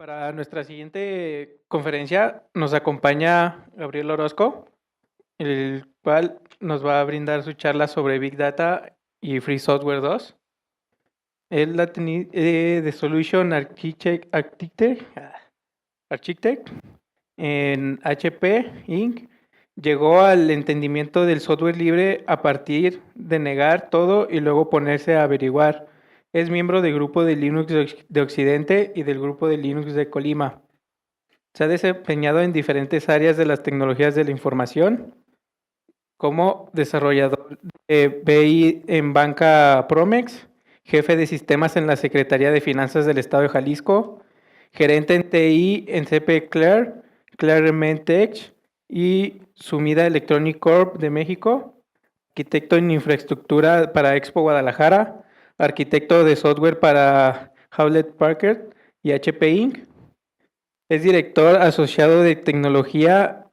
Para nuestra siguiente conferencia nos acompaña Gabriel Orozco, el cual nos va a brindar su charla sobre Big Data y Free Software 2. Él de Solution Architect en HP Inc. Llegó al entendimiento del software libre a partir de negar todo y luego ponerse a averiguar. Es miembro del grupo de Linux de Occidente y del grupo de Linux de Colima. Se ha desempeñado en diferentes áreas de las tecnologías de la información, como desarrollador de BI en Banca Promex, jefe de sistemas en la Secretaría de Finanzas del Estado de Jalisco, gerente en TI en CP Clarementech y Sumida Electronic Corp de México, arquitecto en infraestructura para Expo Guadalajara, arquitecto de software para Hewlett Packard y HP Inc. Es director asociado de tecnología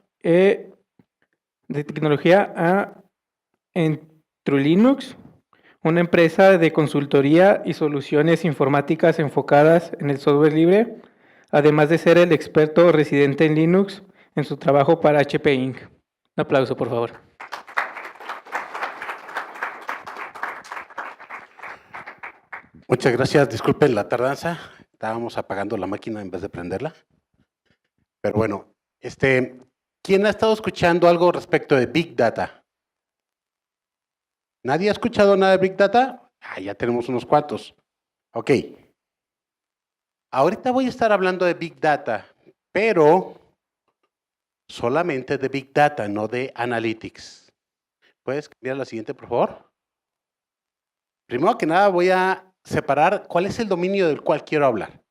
en TrueLinux, una empresa de consultoría y soluciones informáticas enfocadas en el software libre, además de ser el experto residente en Linux en su trabajo para HP Inc. Un aplauso, por favor. Muchas gracias. Disculpen la tardanza. Estábamos apagando la máquina en vez de prenderla. Pero bueno, ¿quién ha estado escuchando algo respecto de Big Data? ¿Nadie ha escuchado nada de Big Data? Ya tenemos unos cuantos. Ok. Ahorita voy a estar hablando de Big Data, pero solamente de Big Data, no de Analytics. ¿Puedes cambiar la siguiente, por favor? Primero que nada voy a separar cuál es el dominio del cual quiero hablar.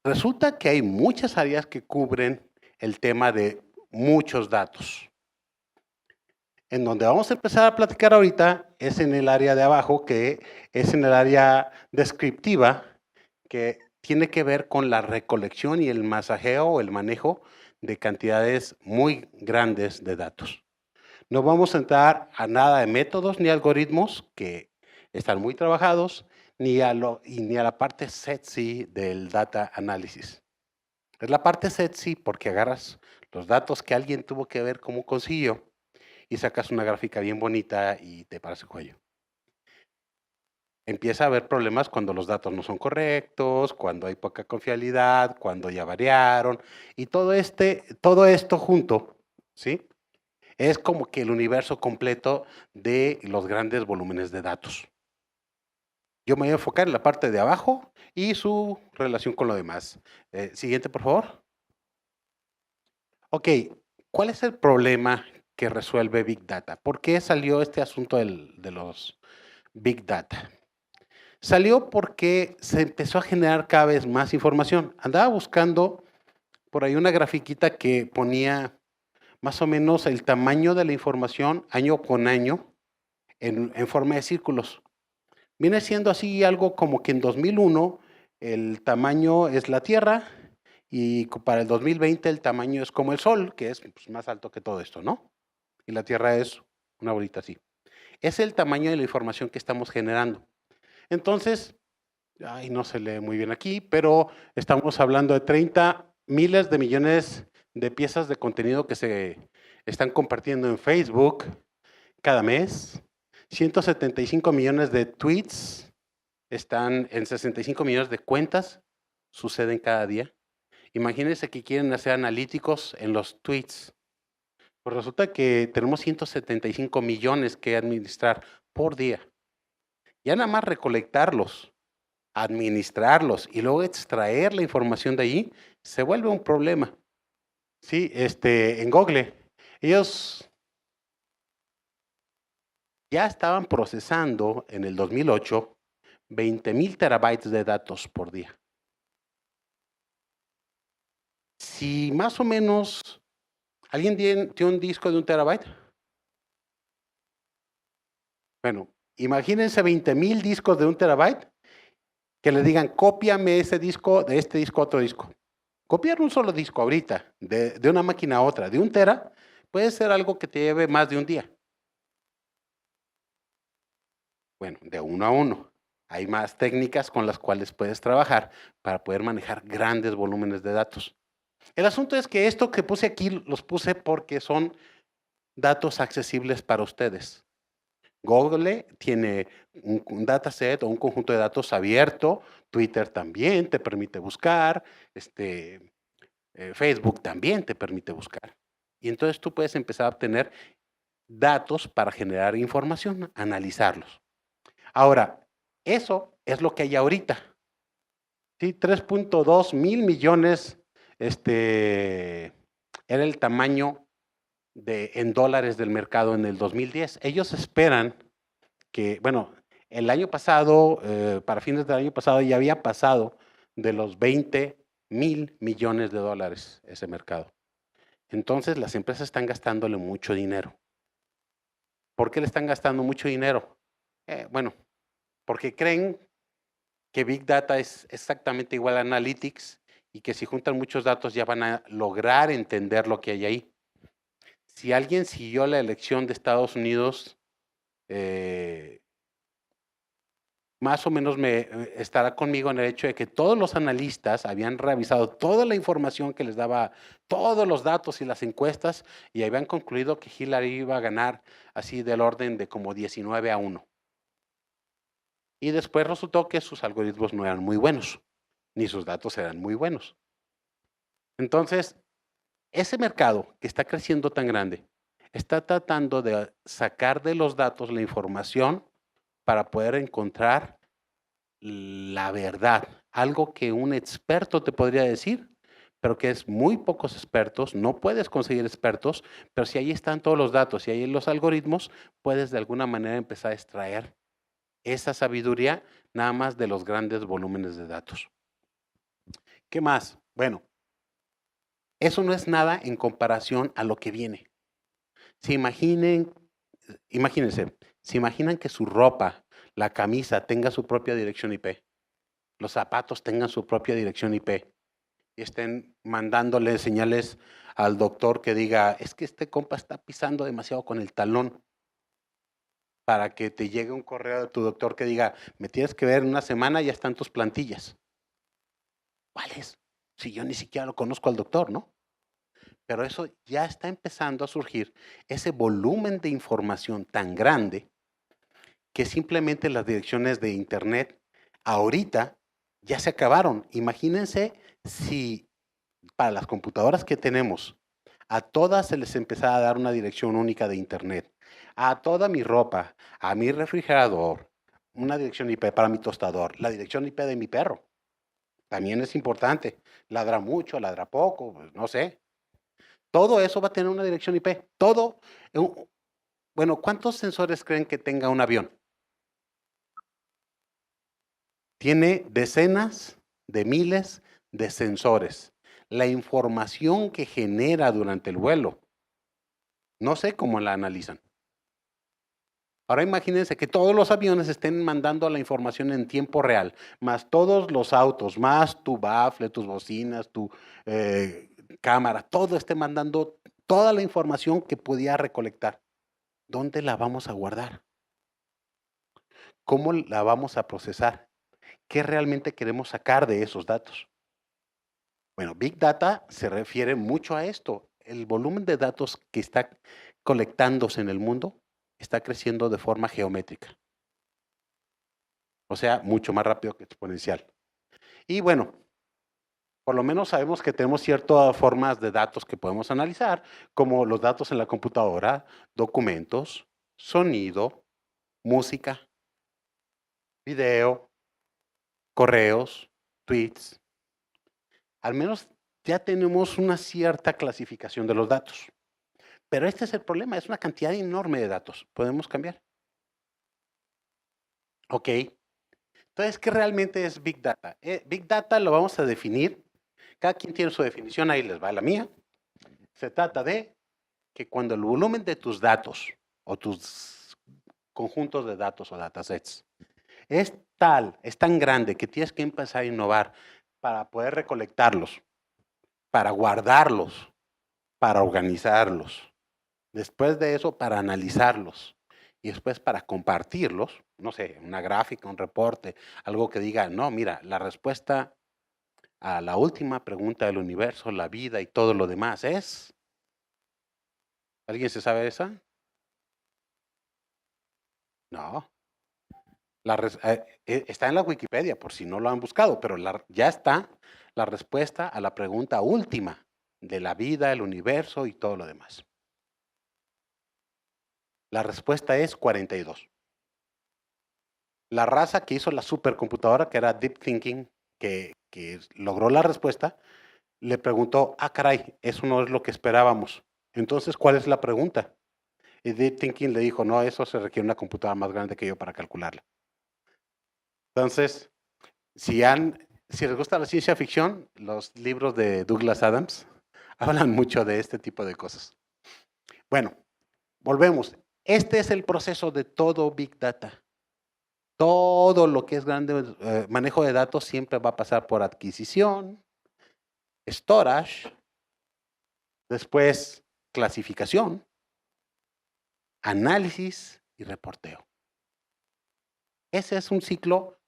Resulta que hay muchas áreas que cubren el tema de muchos datos. En donde vamos a empezar a platicar ahorita es en el área de abajo, que es en el área descriptiva, que tiene que ver con la recolección y el masajeo o el manejo de cantidades muy grandes de datos. No vamos a entrar a nada de métodos ni algoritmos que están muy trabajados, ni a la parte sexy del data analysis. Es la parte sexy porque agarras los datos que alguien tuvo que ver cómo consiguió y sacas una gráfica bien bonita y te paras el cuello. Empieza a haber problemas cuando los datos no son correctos, cuando hay poca confiabilidad, cuando ya variaron, y todo esto junto, ¿sí? Es como que el universo completo de los grandes volúmenes de datos. Yo me voy a enfocar en la parte de abajo y su relación con lo demás. Siguiente, por favor. Ok, ¿cuál es el problema que resuelve Big Data? ¿Por qué salió este asunto de los Big Data? Salió porque se empezó a generar cada vez más información. Andaba buscando por ahí una grafiquita que ponía más o menos el tamaño de la información año con año en forma de círculos. Viene siendo así algo como que en 2001 el tamaño es la Tierra y para el 2020 el tamaño es como el Sol, que es pues, más alto que todo esto, ¿no? Y la Tierra es una bolita así. Es el tamaño de la información que estamos generando. Entonces, no se lee muy bien aquí, pero estamos hablando de 30 miles de millones de piezas de contenido que se están compartiendo en Facebook cada mes. 175 millones de tweets están en 65 millones de cuentas, suceden cada día. Imagínense que quieren hacer analíticos en los tweets. Pues resulta que tenemos 175 millones que administrar por día. Ya nada más recolectarlos, administrarlos y luego extraer la información de allí, se vuelve un problema. Sí, en Google, ellos ya estaban procesando en el 2008 20,000 terabytes de datos por día. Si más o menos, ¿alguien tiene un disco de 1 terabyte? Bueno, imagínense 20,000 discos de 1 terabyte que le digan, cópiame ese disco, de este disco a otro disco. Copiar un solo disco ahorita, de una máquina a otra, de 1 tera, puede ser algo que te lleve más de un día. Bueno, de uno a uno. hay más técnicas con las cuales puedes trabajar para poder manejar grandes volúmenes de datos. El asunto es que esto que puse aquí los puse porque son datos accesibles para ustedes. Google tiene un dataset o un conjunto de datos abierto, Twitter también te permite buscar, Facebook también te permite buscar. Y entonces tú puedes empezar a obtener datos para generar información, analizarlos. Ahora, eso es lo que hay ahorita. ¿Sí? 3.2 mil millones era el tamaño en dólares del mercado en el 2010. Ellos esperan que, bueno, el año pasado, para fines del año pasado, ya había pasado de los 20 mil millones de dólares ese mercado. Entonces, las empresas están gastándole mucho dinero. ¿Por qué le están gastando mucho dinero? Bueno, porque creen que Big Data es exactamente igual a Analytics y que si juntan muchos datos ya van a lograr entender lo que hay ahí. Si alguien siguió la elección de Estados Unidos, más o menos estará conmigo en el hecho de que todos los analistas habían revisado toda la información que les daba, todos los datos y las encuestas, y habían concluido que Hillary iba a ganar así del orden de como 19-1. Y después resultó que sus algoritmos no eran muy buenos, ni sus datos eran muy buenos. Entonces, ese mercado que está creciendo tan grande, está tratando de sacar de los datos la información para poder encontrar la verdad, algo que un experto te podría decir, pero que es muy pocos expertos, no puedes conseguir expertos, pero si ahí están todos los datos y ahí los algoritmos, puedes de alguna manera empezar a extraer esa sabiduría nada más de los grandes volúmenes de datos. ¿Qué más? Bueno, eso no es nada en comparación a lo que viene. Imagínense, se imaginan que su ropa, la camisa tenga su propia dirección IP, los zapatos tengan su propia dirección IP y estén mandándole señales al doctor que diga, es que este compa está pisando demasiado con el talón, para que te llegue un correo de tu doctor que diga, me tienes que ver en una semana, ya están tus plantillas. ¿Cuáles? Si yo ni siquiera lo conozco al doctor, ¿no? Pero eso ya está empezando a surgir, ese volumen de información tan grande que simplemente las direcciones de internet ahorita ya se acabaron. Imagínense si para las computadoras que tenemos, a todas se les empezara a dar una dirección única de internet, a toda mi ropa, a mi refrigerador, una dirección IP para mi tostador, la dirección IP de mi perro. También es importante. Ladra mucho, ladra poco, pues no sé. Todo eso va a tener una dirección IP. Todo. Bueno, ¿cuántos sensores creen que tenga un avión? Tiene decenas de miles de sensores. La información que genera durante el vuelo, no sé cómo la analizan. Ahora imagínense que todos los aviones estén mandando la información en tiempo real, más todos los autos, más tu bafle, tus bocinas, tu cámara, todo esté mandando toda la información que podía recolectar. ¿Dónde la vamos a guardar? ¿Cómo la vamos a procesar? ¿Qué realmente queremos sacar de esos datos? Bueno, Big Data se refiere mucho a esto. El volumen de datos que está colectándose en el mundo está creciendo de forma geométrica. O sea, mucho más rápido que exponencial. Y bueno, por lo menos sabemos que tenemos ciertas formas de datos que podemos analizar, como los datos en la computadora, documentos, sonido, música, video, correos, tweets. Al menos ya tenemos una cierta clasificación de los datos. Pero este es el problema, es una cantidad enorme de datos. ¿Podemos cambiar? Ok. Entonces, ¿qué realmente es Big Data? Big Data lo vamos a definir. Cada quien tiene su definición, ahí les va la mía. Se trata de que cuando el volumen de tus datos o tus conjuntos de datos o datasets es tan grande que tienes que empezar a innovar para poder recolectarlos, para guardarlos, para organizarlos. Después de eso, para analizarlos. y después para compartirlos, no sé, una gráfica, un reporte, algo que diga, no, mira, la respuesta a la última pregunta del universo, la vida y todo lo demás es. ¿Alguien se sabe esa? No. Está en la Wikipedia, por si no lo han buscado, pero ya está la respuesta a la pregunta última de la vida, el universo y todo lo demás. La respuesta es 42. La raza que hizo la supercomputadora, que era Deep Thinking, que logró la respuesta, le preguntó, caray, eso no es lo que esperábamos. Entonces, ¿cuál es la pregunta? Y Deep Thinking le dijo, no, eso se requiere una computadora más grande que yo para calcularla. Entonces, si les gusta la ciencia ficción, los libros de Douglas Adams hablan mucho de este tipo de cosas. Bueno, volvemos. Este es el proceso de todo Big Data. Todo lo que es grande manejo de datos siempre va a pasar por adquisición, storage, después clasificación, análisis y reporteo. Ese es un ciclo.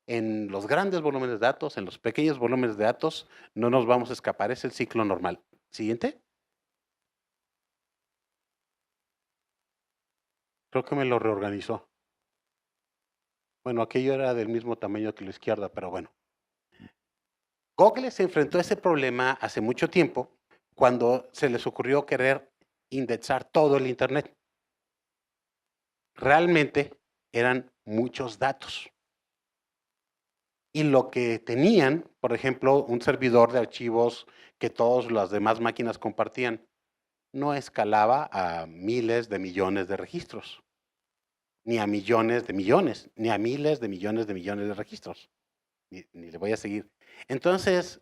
En los grandes volúmenes de datos, en los pequeños volúmenes de datos, no nos vamos a escapar, es el ciclo normal. Siguiente. Creo que me lo reorganizó. Bueno, aquello era del mismo tamaño que la izquierda, pero bueno. Google se enfrentó a ese problema hace mucho tiempo cuando se les ocurrió querer indexar todo el Internet. Realmente eran muchos datos. Y lo que tenían, por ejemplo, un servidor de archivos que todas las demás máquinas compartían, no escalaba a miles de millones de registros, ni a millones de millones, ni a miles de millones de registros. Ni le voy a seguir. Entonces,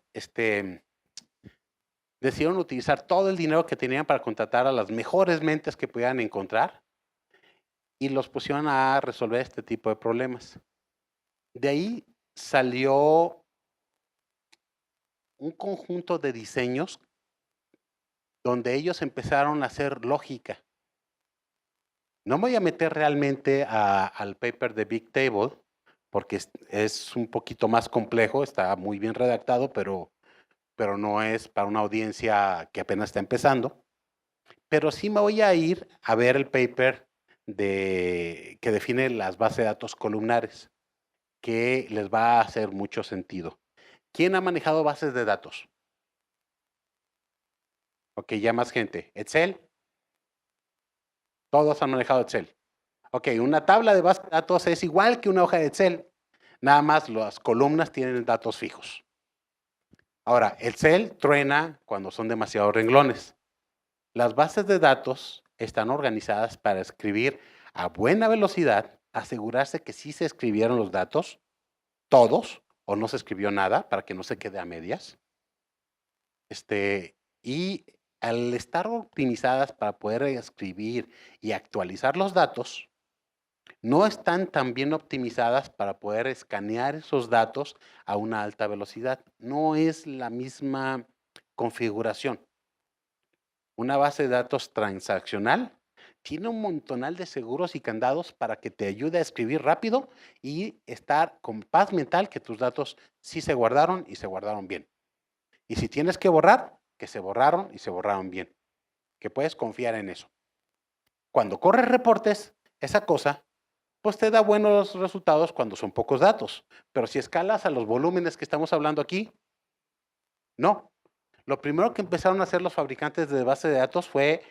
decidieron utilizar todo el dinero que tenían para contratar a las mejores mentes que pudieran encontrar y los pusieron a resolver este tipo de problemas. De ahí salió un conjunto de diseños donde ellos empezaron a hacer lógica. No me voy a meter realmente al paper de Big Table, porque es un poquito más complejo, está muy bien redactado, pero no es para una audiencia que apenas está empezando. Pero sí me voy a ir a ver el paper que define las bases de datos columnares, que les va a hacer mucho sentido. ¿Quién ha manejado bases de datos? Ok, ya más gente. ¿Excel? Todos han manejado Excel. Ok, una tabla de base de datos es igual que una hoja de Excel. Nada más las columnas tienen datos fijos. Ahora, Excel truena cuando son demasiados renglones. Las bases de datos están organizadas para escribir a buena velocidad, asegurarse que sí se escribieron los datos, todos, o no se escribió nada, para que no se quede a medias. Y al estar optimizadas para poder escribir y actualizar los datos, no están tan bien optimizadas para poder escanear esos datos a una alta velocidad. No es la misma configuración. Una base de datos transaccional tiene un montonal de seguros y candados para que te ayude a escribir rápido y estar con paz mental que tus datos sí se guardaron y se guardaron bien. Y si tienes que borrar, que se borraron y se borraron bien. Que puedes confiar en eso. Cuando corres reportes, esa cosa pues te da buenos resultados cuando son pocos datos. Pero si escalas a los volúmenes que estamos hablando aquí, no. Lo primero que empezaron a hacer los fabricantes de base de datos fue,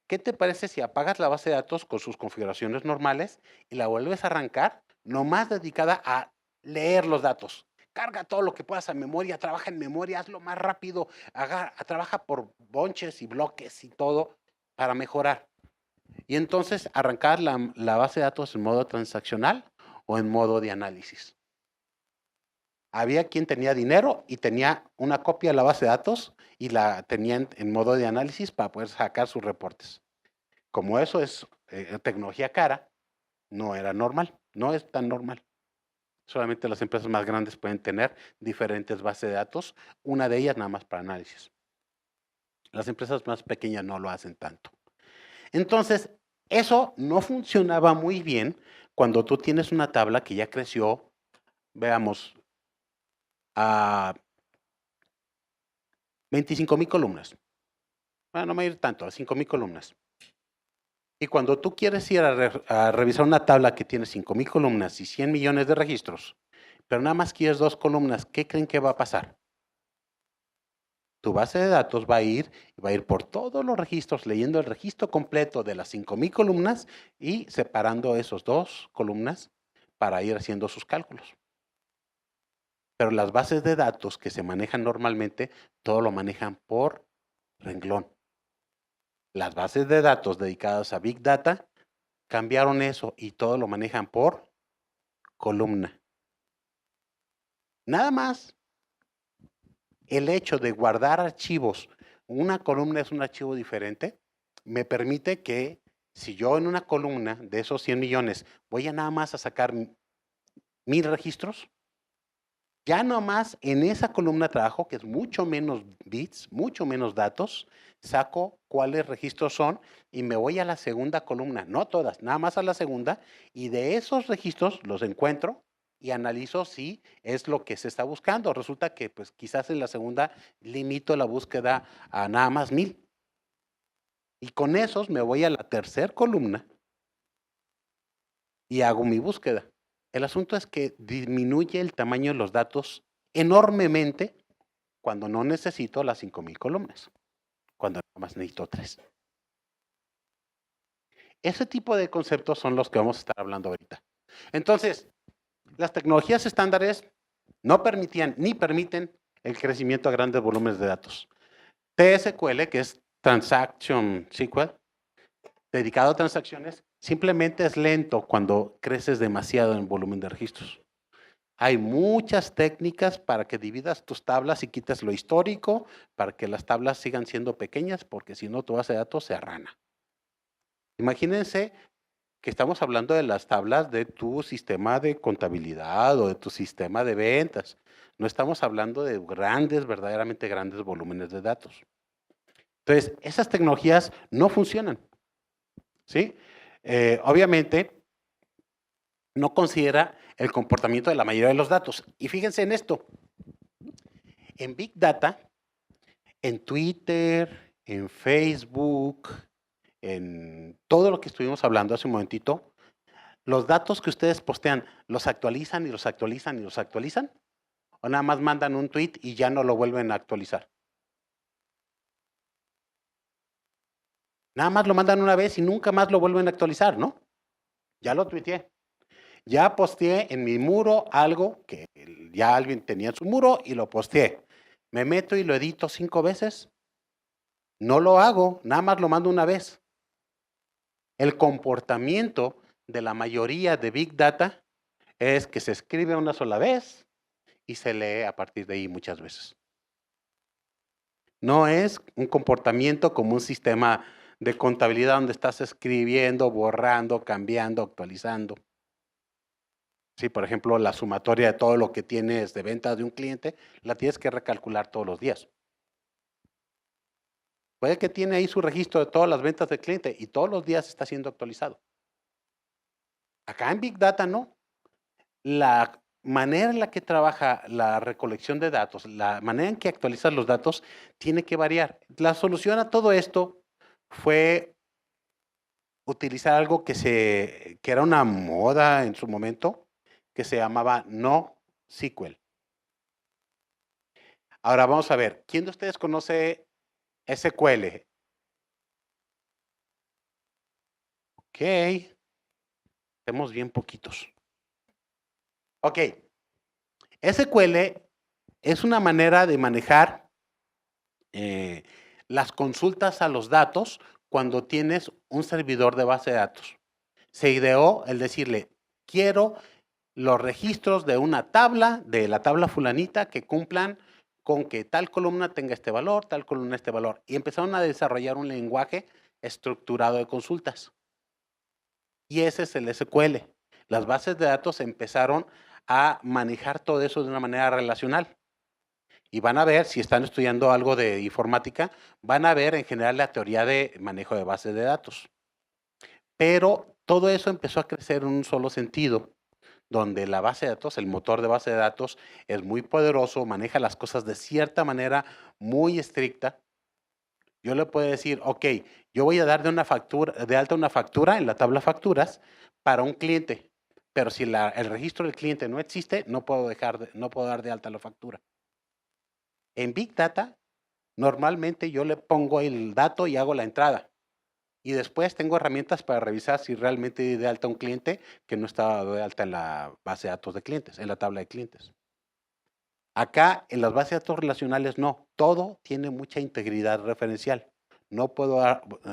¿qué te parece si apagas la base de datos con sus configuraciones normales y la vuelves a arrancar, nomás dedicada a leer los datos? Carga todo lo que puedas a memoria, trabaja en memoria, hazlo más rápido, trabaja por bonches y bloques y todo para mejorar. Y entonces arrancar la base de datos en modo transaccional o en modo de análisis. Había quien tenía dinero y tenía una copia de la base de datos y la tenían en modo de análisis para poder sacar sus reportes. Como eso es tecnología cara, no era normal, no es tan normal. Solamente las empresas más grandes pueden tener diferentes bases de datos, una de ellas nada más para análisis. Las empresas más pequeñas no lo hacen tanto. Entonces, Eso no funcionaba muy bien cuando tú tienes una tabla que ya creció, veamos, a 25,000 columnas. Bueno, no me voy a ir tanto, a 5,000 columnas. Y cuando tú quieres ir a revisar una tabla que tiene 5,000 columnas y 100 millones de registros, pero nada más quieres 2 columnas, ¿qué creen que va a pasar? Tu base de datos va a ir por todos los registros, leyendo el registro completo de las 5,000 columnas y separando esos 2 columnas para ir haciendo sus cálculos. Pero las bases de datos que se manejan normalmente, todo lo manejan por renglón. Las bases de datos dedicadas a Big Data cambiaron eso y todo lo manejan por columna. Nada más el hecho de guardar archivos, una columna es un archivo diferente, me permite que si yo en una columna de esos 100 millones voy a nada más a sacar 1000 registros, ya nomás en esa columna de trabajo, que es mucho menos bits, mucho menos datos, saco cuáles registros son y me voy a la segunda columna, no todas, nada más a la segunda, y de esos registros los encuentro y analizo si es lo que se está buscando. Resulta que pues quizás en la segunda limito la búsqueda a nada más 1000. Y con esos me voy a la tercera columna y hago mi búsqueda. El asunto es que disminuye el tamaño de los datos enormemente cuando no necesito las 5,000 columnas, cuando nada más necesito 3. Ese tipo de conceptos son los que vamos a estar hablando ahorita. Entonces, las tecnologías estándares no permitían ni permiten el crecimiento a grandes volúmenes de datos. TSQL, que es Transaction SQL, dedicado a transacciones, simplemente es lento cuando creces demasiado en volumen de registros. Hay muchas técnicas para que dividas tus tablas y quites lo histórico, para que las tablas sigan siendo pequeñas, porque si no tu base de datos se arrana. Imagínense que estamos hablando de las tablas de tu sistema de contabilidad o de tu sistema de ventas. No estamos hablando de grandes, verdaderamente grandes volúmenes de datos. Entonces, esas tecnologías no funcionan, ¿sí? Obviamente, no considera el comportamiento de la mayoría de los datos. Y fíjense en esto. En Big Data, en Twitter, en Facebook, en todo lo que estuvimos hablando hace un momentito, los datos que ustedes postean, ¿los actualizan y los actualizan y los actualizan? ¿O nada más mandan un tweet y ya no lo vuelven a actualizar? Nada más lo mandan una vez y nunca más lo vuelven a actualizar, ¿no? Ya lo tuiteé. Ya posteé en mi muro algo que ya alguien tenía en su muro y lo posteé. Me meto y lo edito 5 veces. No lo hago, nada más lo mando una vez. El comportamiento de la mayoría de Big Data es que se escribe una sola vez y se lee a partir de ahí muchas veces. No es un comportamiento como un sistema de contabilidad donde estás escribiendo, borrando, cambiando, actualizando. Sí, por ejemplo, la sumatoria de todo lo que tienes de ventas de un cliente, la tienes que recalcular todos los días. Puede que tiene ahí su registro de todas las ventas del cliente y todos los días está siendo actualizado. Acá en Big Data no. La manera en la que trabaja la recolección de datos, la manera en que actualizas los datos, tiene que variar. La solución a todo esto fue utilizar algo que era una moda en su momento, que se llamaba NoSQL. Ahora vamos a ver, ¿quién de ustedes conoce SQL? Ok, tenemos bien poquitos. Ok, SQL es una manera de manejar las consultas a los datos cuando tienes un servidor de base de datos. Se ideó el decirle, quiero los registros de una tabla, de la tabla fulanita, que cumplan con que tal columna tenga este valor, tal columna este valor. Y empezaron a desarrollar un lenguaje estructurado de consultas. Y ese es el SQL. Las bases de datos empezaron a manejar todo eso de una manera relacional. Y van a ver, si están estudiando algo de informática, van a ver en general la teoría de manejo de bases de datos. Pero todo eso empezó a crecer en un solo sentido, donde la base de datos, el motor de base de datos, es muy poderoso, maneja las cosas de cierta manera muy estricta. Yo le puedo decir, ok, yo voy a dar de alta una factura en la tabla facturas para un cliente, pero si el registro del cliente no existe, no puedo dar de alta la factura. En Big Data, normalmente yo le pongo el dato y hago la entrada. Y después tengo herramientas para revisar si realmente di de alta un cliente que no estaba de alta en la base de datos de clientes, en la tabla de clientes. Acá en las bases de datos relacionales no, todo tiene mucha integridad referencial. No puedo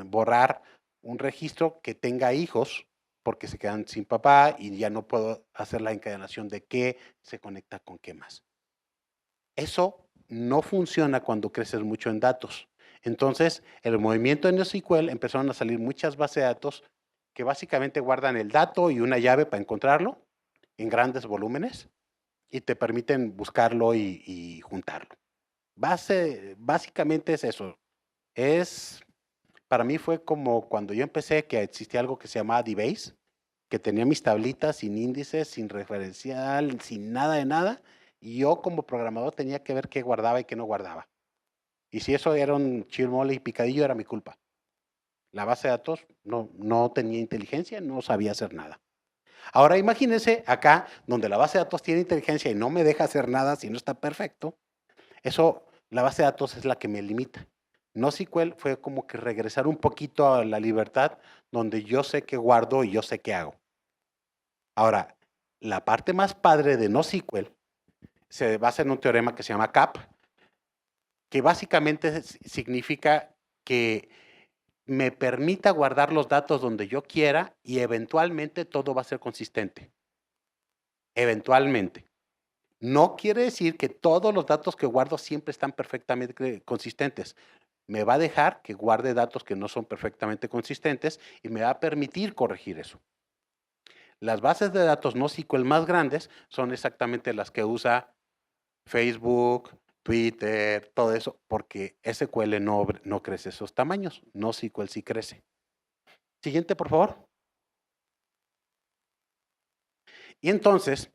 borrar un registro que tenga hijos porque se quedan sin papá y ya no puedo hacer la encadenación de qué se conecta con qué más. Eso no funciona cuando creces mucho en datos. Entonces, el movimiento de NoSQL empezaron a salir muchas bases de datos que básicamente guardan el dato y una llave para encontrarlo en grandes volúmenes y te permiten buscarlo y juntarlo. Básicamente es eso. Para mí fue como cuando yo empecé que existía algo que se llamaba DBase, que tenía mis tablitas sin índices, sin referencial, sin nada de nada, y yo como programador tenía que ver qué guardaba y qué no guardaba. Y si eso era un chirmole y picadillo, era mi culpa. La base de datos no tenía inteligencia, no sabía hacer nada. Ahora imagínense acá, donde la base de datos tiene inteligencia y no me deja hacer nada si no está perfecto, la base de datos es la que me limita. NoSQL fue como que regresar un poquito a la libertad, donde yo sé qué guardo y yo sé qué hago. Ahora, la parte más padre de NoSQL se basa en un teorema que se llama CAP, que básicamente significa que me permita guardar los datos donde yo quiera y eventualmente todo va a ser consistente. Eventualmente. No quiere decir que todos los datos que guardo siempre están perfectamente consistentes. Me va a dejar que guarde datos que no son perfectamente consistentes y me va a permitir corregir eso. Las bases de datos NoSQL más grandes son exactamente las que usa Facebook, Twitter, todo eso, porque SQL no crece esos tamaños. NoSQL sí crece. Siguiente, por favor. Y entonces,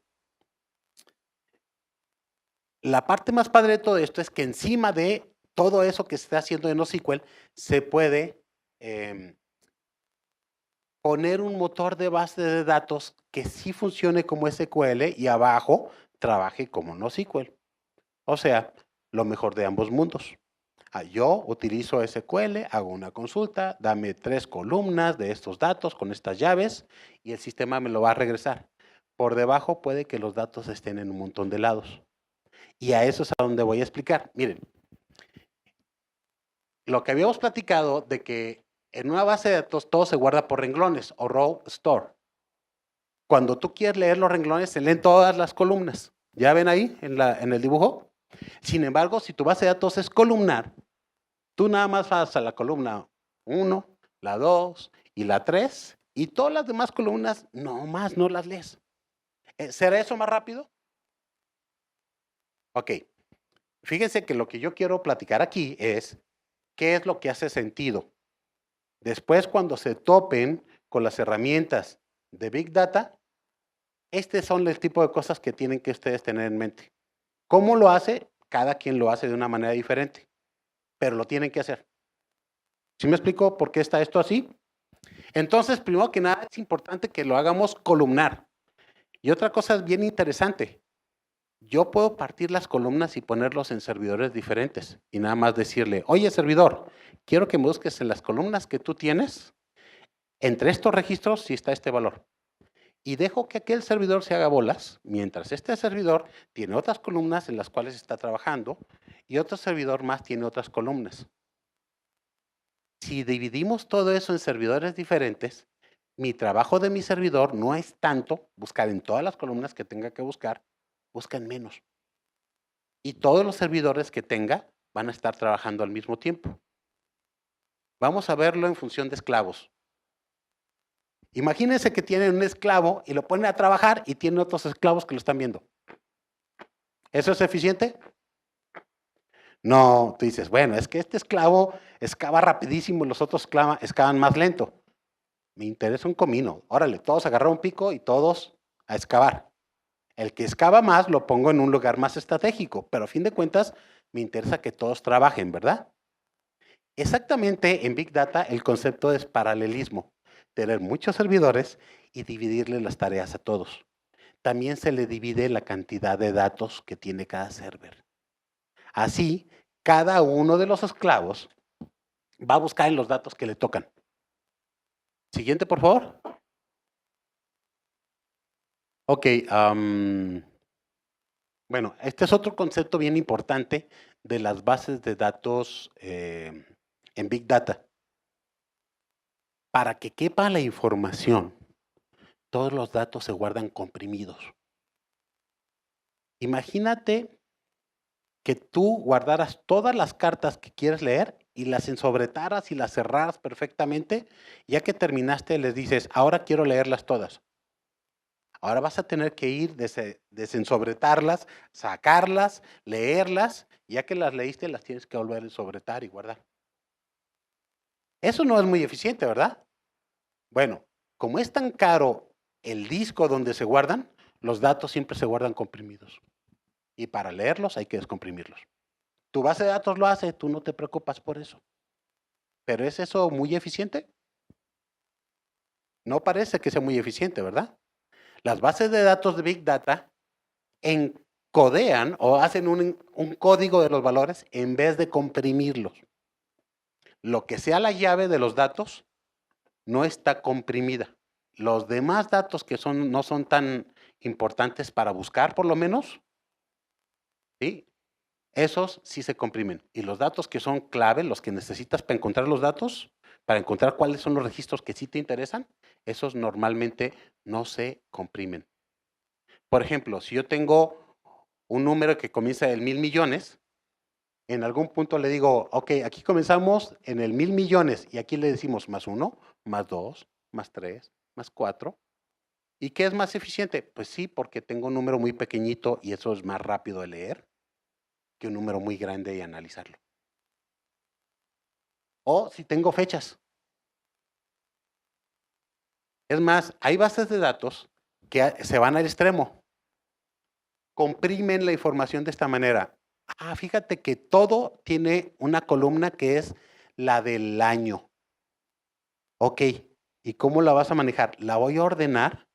la parte más padre de todo esto es que encima de todo eso que se está haciendo en NoSQL, se puede poner un motor de base de datos que sí funcione como SQL y abajo trabaje como NoSQL. O sea, lo mejor de ambos mundos. Yo utilizo SQL, hago una consulta, dame 3 columnas de estos datos con estas llaves y el sistema me lo va a regresar. Por debajo puede que los datos estén en un montón de lados. Y a eso es a donde voy a explicar. Miren, lo que habíamos platicado de que en una base de datos todo se guarda por renglones o row store. Cuando tú quieres leer los renglones, se leen todas las columnas. ¿Ya ven ahí en el dibujo? Sin embargo, si tu base de datos es columnar, tú nada más vas a la columna 1, la 2 y la 3 y todas las demás columnas nomás no las lees. ¿Será eso más rápido? Ok. Fíjense que lo que yo quiero platicar aquí es qué es lo que hace sentido. Después, cuando se topen con las herramientas de Big Data, son el tipo de cosas que tienen que ustedes tener en mente. ¿Cómo lo hace? Cada quien lo hace de una manera diferente, pero lo tienen que hacer. ¿Sí me explico por qué está esto así? Entonces, primero que nada, es importante que lo hagamos columnar. Y otra cosa es bien interesante. Yo puedo partir las columnas y ponerlos en servidores diferentes y nada más decirle, oye servidor, quiero que me busques en las columnas que tú tienes, entre estos registros si está este valor. Y dejo que aquel servidor se haga bolas, mientras este servidor tiene otras columnas en las cuales está trabajando y otro servidor más tiene otras columnas. Si dividimos todo eso en servidores diferentes, mi trabajo de mi servidor no es tanto buscar en todas las columnas que tenga que buscar, busca en menos. Y todos los servidores que tenga van a estar trabajando al mismo tiempo. Vamos a verlo en función de esclavos. Imagínense que tienen un esclavo y lo ponen a trabajar y tienen otros esclavos que lo están viendo. ¿Eso es eficiente? No, tú dices, bueno, es que este esclavo excava rapidísimo y los otros excavan más lento. Me interesa un comino. Órale, todos agarrar un pico y todos a excavar. El que excava más lo pongo en un lugar más estratégico, pero a fin de cuentas me interesa que todos trabajen, ¿verdad? Exactamente en Big Data el concepto es paralelismo, tener muchos servidores y dividirle las tareas a todos. También se le divide la cantidad de datos que tiene cada server. Así, cada uno de los esclavos va a buscar en los datos que le tocan. Siguiente, por favor. Ok, bueno, este es otro concepto bien importante de las bases de datos en Big Data. Para que quepa la información, todos los datos se guardan comprimidos. Imagínate que tú guardaras todas las cartas que quieres leer y las ensobretaras y las cerraras perfectamente. Ya que terminaste, les dices, ahora quiero leerlas todas. Ahora vas a tener que ir, desensobretarlas, sacarlas, leerlas. Ya que las leíste, las tienes que volver a ensobretar y guardar. Eso no es muy eficiente, ¿verdad? Bueno, como es tan caro el disco donde se guardan, los datos siempre se guardan comprimidos. Y para leerlos hay que descomprimirlos. Tu base de datos lo hace, tú no te preocupas por eso. ¿Pero es eso muy eficiente? No parece que sea muy eficiente, ¿verdad? Las bases de datos de Big Data encodean o hacen un código de los valores en vez de comprimirlos. Lo que sea la llave de los datos no está comprimida. Los demás datos que no son tan importantes para buscar, por lo menos, ¿sí? Esos sí se comprimen. Y los datos que son clave, los que necesitas para encontrar los datos, para encontrar cuáles son los registros que sí te interesan, esos normalmente no se comprimen. Por ejemplo, si yo tengo un número que comienza en 1,000 millones, en algún punto le digo, ok, aquí comenzamos en el 1,000 millones y aquí le decimos más 1, más 2, más 3, más 4. ¿Y qué es más eficiente? Pues sí, porque tengo un número muy pequeñito y eso es más rápido de leer que un número muy grande y analizarlo. O si tengo fechas. Es más, hay bases de datos que se van al extremo. Comprimen la información de esta manera. Fíjate que todo tiene una columna que es la del año. Ok, ¿y cómo la vas a manejar? La voy a ordenar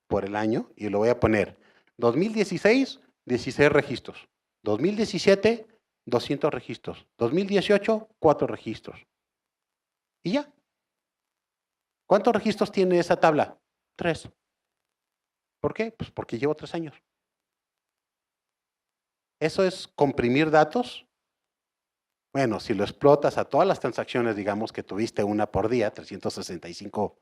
por el año y lo voy a poner 2016, 16 registros. 2017, 200 registros. 2018, 4 registros. Y ya. ¿Cuántos registros tiene esa tabla? 3. ¿Por qué? Pues porque llevo 3 años. ¿Eso es comprimir datos? Bueno, si lo explotas a todas las transacciones, digamos que tuviste una por día, 365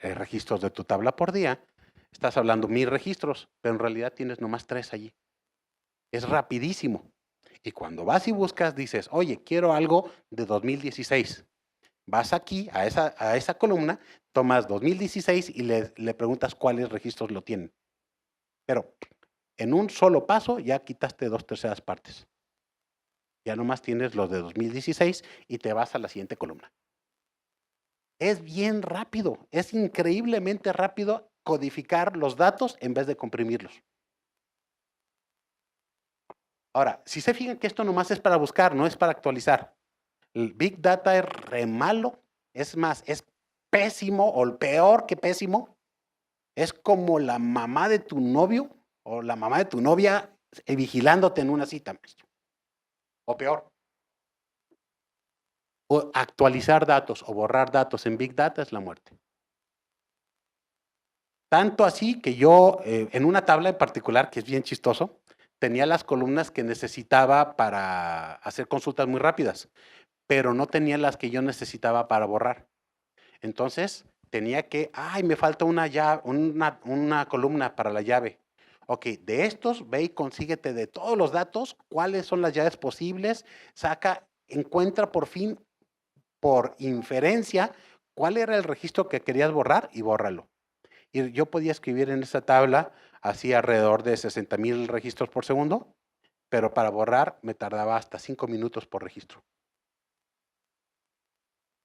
registros de tu tabla por día, estás hablando 1,000 registros, pero en realidad tienes nomás 3 allí. Es rapidísimo. Y cuando vas y buscas, dices, oye, quiero algo de 2016. Vas aquí a esa columna, tomas 2016 y le preguntas cuáles registros lo tienen. Pero en un solo paso ya quitaste 2/3 partes. Ya nomás tienes los de 2016 y te vas a la siguiente columna. Es bien rápido, es increíblemente rápido codificar los datos en vez de comprimirlos. Ahora, si se fijan que esto nomás es para buscar, no es para actualizar. El Big Data es re malo, es más, es pésimo o peor que pésimo. Es como la mamá de tu novio o la mamá de tu novia vigilándote en una cita, maestro. O peor. O actualizar datos o borrar datos en Big Data es la muerte. Tanto así que yo, en una tabla en particular, que es bien chistoso, tenía las columnas que necesitaba para hacer consultas muy rápidas, pero no tenía las que yo necesitaba para borrar. Entonces, tenía que, me falta una columna para la llave. Ok, de estos, ve y consíguete de todos los datos, cuáles son las llaves posibles, encuentra por fin, por inferencia, cuál era el registro que querías borrar y bórralo. Y yo podía escribir en esa tabla así alrededor de 60,000 registros por segundo, pero para borrar me tardaba hasta 5 minutos por registro.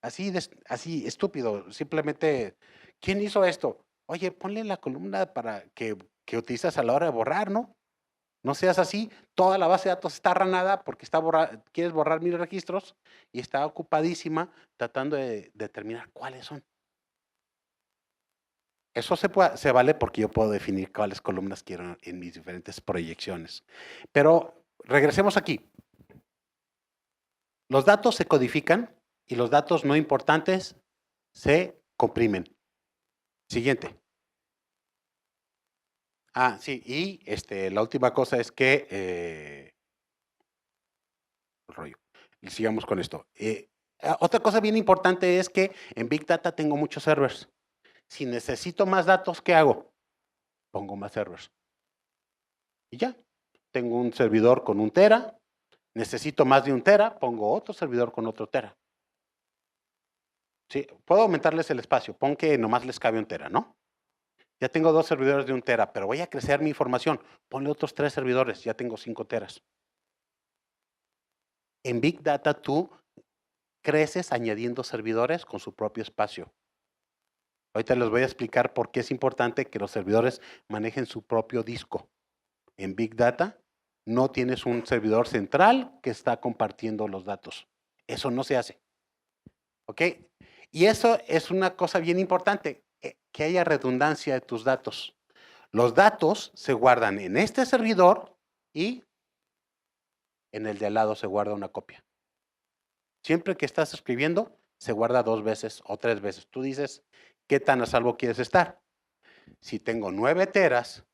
Así estúpido, simplemente ¿Quién hizo esto? Oye, ponle la columna para que utilizas a la hora de borrar, ¿no? No seas así, toda la base de datos está ranada porque quieres borrar 1000 registros y está ocupadísima tratando de determinar cuáles son. Eso se vale porque yo puedo definir cuáles columnas quiero en mis diferentes proyecciones. Pero regresemos aquí. Los datos se codifican y los datos no importantes se comprimen. Siguiente. Sí, y la última cosa es que rollo. Y sigamos con esto. Otra cosa bien importante es que en Big Data tengo muchos servers. Si necesito más datos, ¿qué hago? Pongo más servers. Y ya. Tengo un servidor con 1 tera. Necesito más de 1 tera, pongo otro servidor con otro tera. Sí, puedo aumentarles el espacio. Pon que nomás les cabe 1 tera, ¿no? Ya tengo 2 servidores de 1 tera, pero voy a crecer mi información. Ponle otros 3 servidores, ya tengo 5 teras. En Big Data tú creces añadiendo servidores con su propio espacio. Ahorita les voy a explicar por qué es importante que los servidores manejen su propio disco. En Big Data no tienes un servidor central que está compartiendo los datos. Eso no se hace. ¿Ok? Y eso es una cosa bien importante, que haya redundancia de tus datos. Los datos se guardan en este servidor y en el de al lado se guarda una copia. Siempre que estás escribiendo, se guarda 2 veces o 3 veces. Tú dices, ¿qué tan a salvo quieres estar? Si tengo 9 teras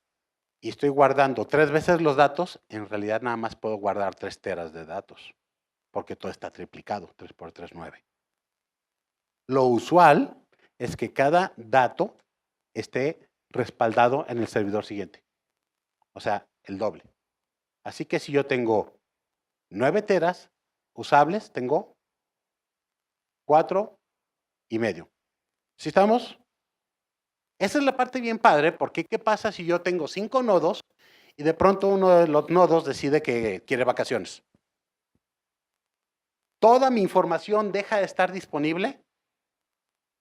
y estoy guardando 3 veces los datos, en realidad nada más puedo guardar 3 teras de datos, porque todo está triplicado, 3 por 3, 9. Lo usual es que cada dato esté respaldado en el servidor siguiente, o sea, el doble. Así que si yo tengo 9 teras usables, tengo 4 y medio. ¿Sí estamos? Esa es la parte bien padre, porque ¿qué pasa si yo tengo 5 nodos y de pronto uno de los nodos decide que quiere vacaciones? ¿Toda mi información deja de estar disponible?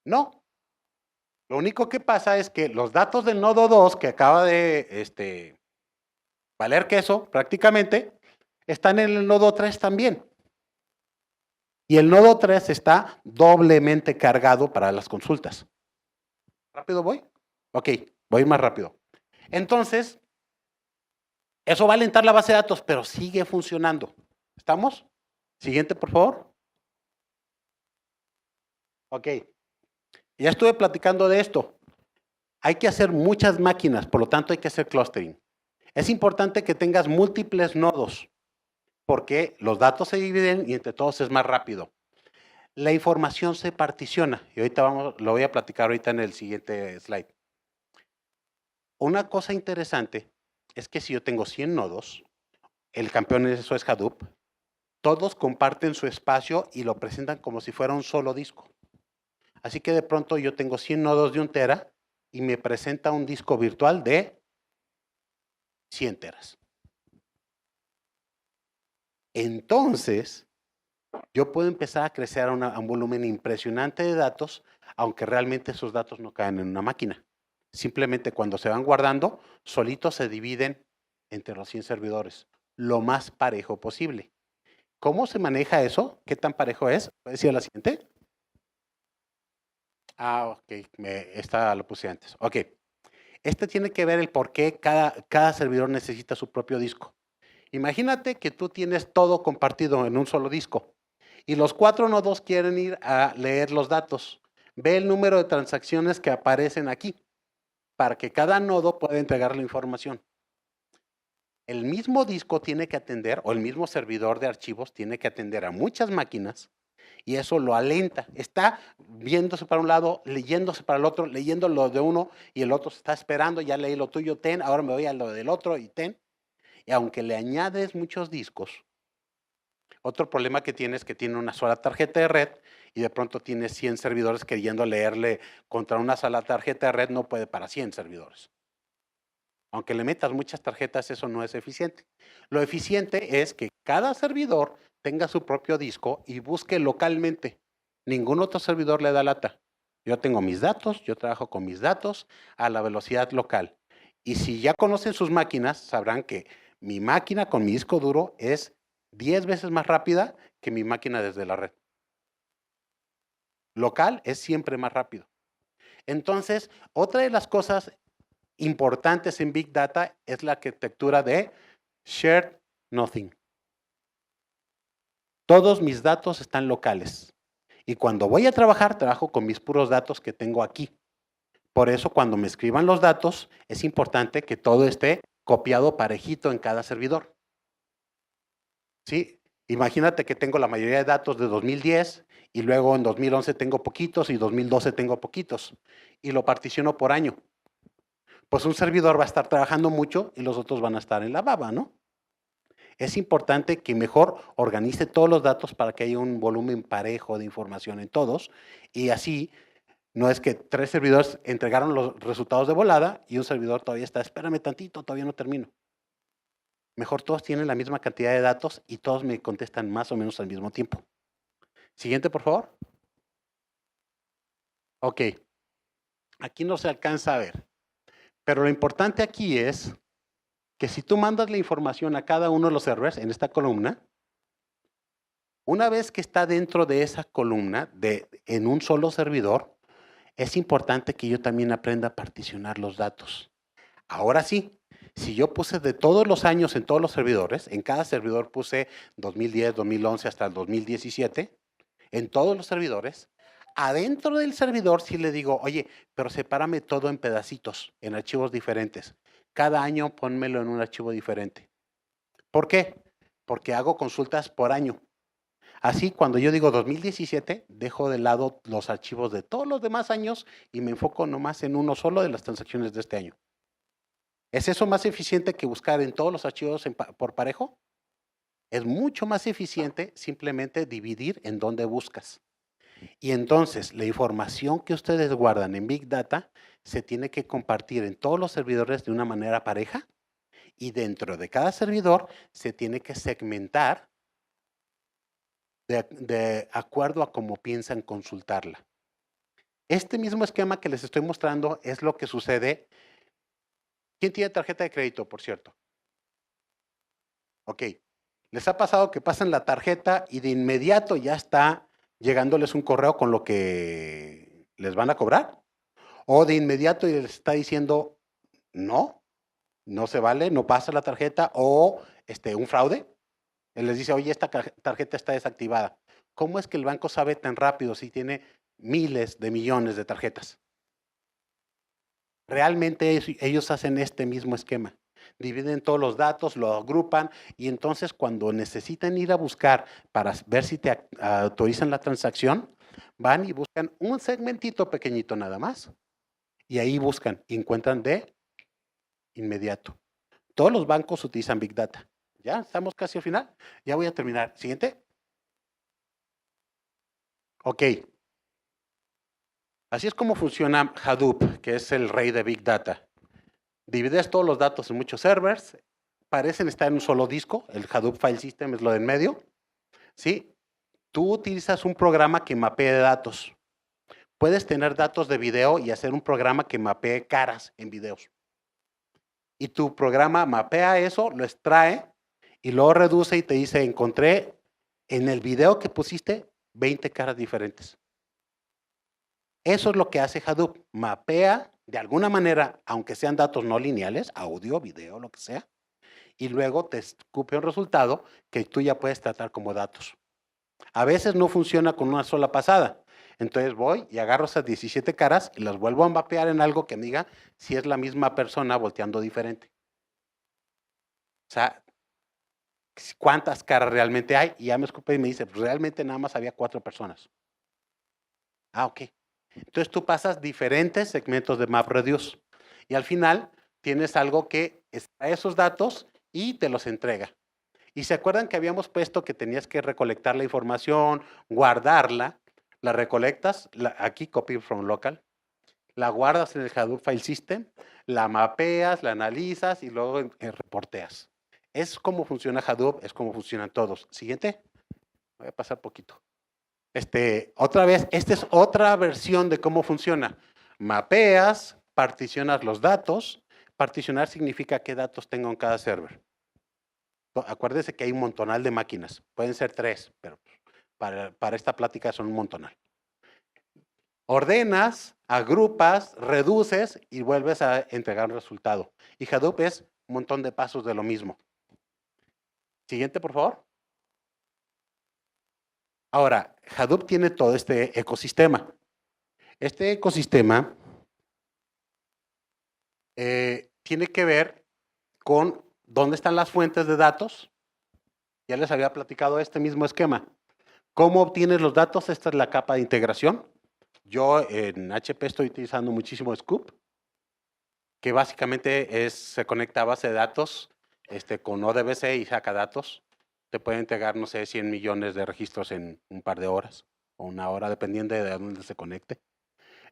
No. Lo único que pasa es que los datos del nodo 2, que acaba de valer queso prácticamente, están en el nodo 3 también. Y el nodo 3 está doblemente cargado para las consultas. ¿Rápido voy? Ok, voy más rápido. Entonces, eso va a alentar la base de datos, pero sigue funcionando. ¿Estamos? Siguiente, por favor. Ok. Ya estuve platicando de esto. Hay que hacer muchas máquinas, por lo tanto hay que hacer clustering. Es importante que tengas múltiples nodos, porque los datos se dividen y entre todos es más rápido. La información se particiona, y ahorita lo voy a platicar ahorita en el siguiente slide. Una cosa interesante es que si yo tengo 100 nodos, el campeón de eso es Hadoop, todos comparten su espacio y lo presentan como si fuera un solo disco. Así que de pronto yo tengo 100 nodos de 1 tera y me presenta un disco virtual de 100 teras. Entonces, yo puedo empezar a crecer a un volumen impresionante de datos, aunque realmente esos datos no caen en una máquina. Simplemente cuando se van guardando, solitos se dividen entre los 100 servidores, lo más parejo posible. ¿Cómo se maneja eso? ¿Qué tan parejo es? ¿Puedes decir la siguiente? Ok, esta lo puse antes. Ok, este tiene que ver el por qué cada servidor necesita su propio disco. Imagínate que tú tienes todo compartido en un solo disco y los 4 nodos quieren ir a leer los datos. Ve el número de transacciones que aparecen aquí para que cada nodo pueda entregar la información. El mismo disco tiene que atender, o el mismo servidor de archivos tiene que atender a muchas máquinas y eso lo alenta. Está viéndose para un lado, leyéndose para el otro, leyendo lo de uno y el otro está esperando, ya leí lo tuyo, ahora me voy a lo del otro y Y aunque le añades muchos discos, otro problema que tiene es que tiene una sola tarjeta de red y de pronto tiene 100 servidores queriendo leerle contra una sola tarjeta de red, no puede para 100 servidores. Aunque le metas muchas tarjetas, eso no es eficiente. Lo eficiente es que cada servidor tenga su propio disco y busque localmente. Ningún otro servidor le da lata. Yo tengo mis datos, yo trabajo con mis datos a la velocidad local. Y si ya conocen sus máquinas, sabrán que mi máquina con mi disco duro es 10 veces más rápida que mi máquina desde la red. Local es siempre más rápido. Entonces, otra de las cosas importantes en Big Data es la arquitectura de Shared Nothing. Todos mis datos están locales. Y cuando voy a trabajar, trabajo con mis puros datos que tengo aquí. Por eso, cuando me escriban los datos, es importante que todo esté copiado parejito en cada servidor. ¿Sí? Imagínate que tengo la mayoría de datos de 2010 y luego en 2011 tengo poquitos y 2012 tengo poquitos. Y lo particiono por año. Pues un servidor va a estar trabajando mucho y los otros van a estar en la baba, ¿no? Es importante que mejor organice todos los datos para que haya un volumen parejo de información en todos y así no es que 3 servidores entregaron los resultados de volada y un servidor todavía está, espérame tantito, todavía no termino. Mejor todos tienen la misma cantidad de datos y todos me contestan más o menos al mismo tiempo. Siguiente, por favor. Ok, aquí no se alcanza a ver, pero lo importante aquí es que si tú mandas la información a cada uno de los servers en esta columna, una vez que está dentro de esa columna, en un solo servidor, es importante que yo también aprenda a particionar los datos. Ahora sí, si yo puse de todos los años en todos los servidores, en cada servidor puse 2010, 2011 hasta el 2017, en todos los servidores, adentro del servidor sí le digo, oye, pero sepárame todo en pedacitos, en archivos diferentes. Cada año pónmelo en un archivo diferente. ¿Por qué? Porque hago consultas por año. Así, cuando yo digo 2017, dejo de lado los archivos de todos los demás años y me enfoco nomás en uno solo de las transacciones de este año. ¿Es eso más eficiente que buscar en todos los archivos por parejo? Es mucho más eficiente simplemente dividir en dónde buscas. Y entonces, la información que ustedes guardan en Big Data se tiene que compartir en todos los servidores de una manera pareja y dentro de cada servidor se tiene que segmentar de acuerdo a cómo piensan consultarla. Este mismo esquema que les estoy mostrando es lo que sucede. ¿Quién tiene tarjeta de crédito, por cierto? Ok. ¿Les ha pasado que pasan la tarjeta y de inmediato ya está llegándoles un correo con lo que les van a cobrar? ¿O de inmediato les está diciendo, no, no se vale, no pasa la tarjeta? ¿O un fraude? Él les dice, oye, esta tarjeta está desactivada. ¿Cómo es que el banco sabe tan rápido si tiene miles de millones de tarjetas? Realmente ellos hacen este mismo esquema. Dividen todos los datos, lo agrupan y entonces cuando necesitan ir a buscar para ver si te autorizan la transacción, van y buscan un segmentito pequeñito nada más y ahí buscan y encuentran de inmediato. Todos los bancos utilizan Big Data. Ya estamos casi al final. Ya voy a terminar. Siguiente. Ok. Así es como funciona Hadoop, que es el rey de Big Data. Divides todos los datos en muchos servers, parecen estar en un solo disco, el Hadoop File System es lo del medio, ¿sí? Tú utilizas un programa que mapee datos. Puedes tener datos de video y hacer un programa que mapee caras en videos. Y tu programa mapea eso, lo extrae y luego reduce y te dice, encontré en el video que pusiste 20 caras diferentes. Eso es lo que hace Hadoop, mapea de alguna manera, aunque sean datos no lineales, audio, video, lo que sea, y luego te escupe un resultado que tú ya puedes tratar como datos. A veces no funciona con una sola pasada. Entonces voy y agarro esas 17 caras y las vuelvo a mapear en algo que me diga si es la misma persona volteando diferente. O sea, ¿cuántas caras realmente hay? Y ya me escupe y me dice, pues realmente nada más había 4 personas. Ah, ok. Entonces tú pasas diferentes segmentos de MapReduce y al final tienes algo que extrae esos datos y te los entrega. Y se acuerdan que habíamos puesto que tenías que recolectar la información, guardarla, la recolectas, aquí copy from local, la guardas en el Hadoop File System, la mapeas, la analizas y luego reporteas. Es como funciona Hadoop, es como funcionan todos. Siguiente. Voy a pasar poquito. Otra vez, esta es otra versión de cómo funciona. Mapeas, particionas los datos. Particionar significa qué datos tengo en cada server. Acuérdense que hay un montonal de máquinas. Pueden ser 3, pero para esta plática son un montonal. Ordenas, agrupas, reduces y vuelves a entregar un resultado. Y Hadoop es un montón de pasos de lo mismo. Siguiente, por favor. Ahora, Hadoop tiene todo este ecosistema. Este ecosistema tiene que ver con dónde están las fuentes de datos. Ya les había platicado este mismo esquema. ¿Cómo obtienes los datos? Esta es la capa de integración. Yo en HP estoy utilizando muchísimo Scoop, que básicamente se conecta a base de datos con ODBC y saca datos. Te puede entregar, no sé, 100 millones de registros en un par de horas o una hora, dependiendo de dónde se conecte.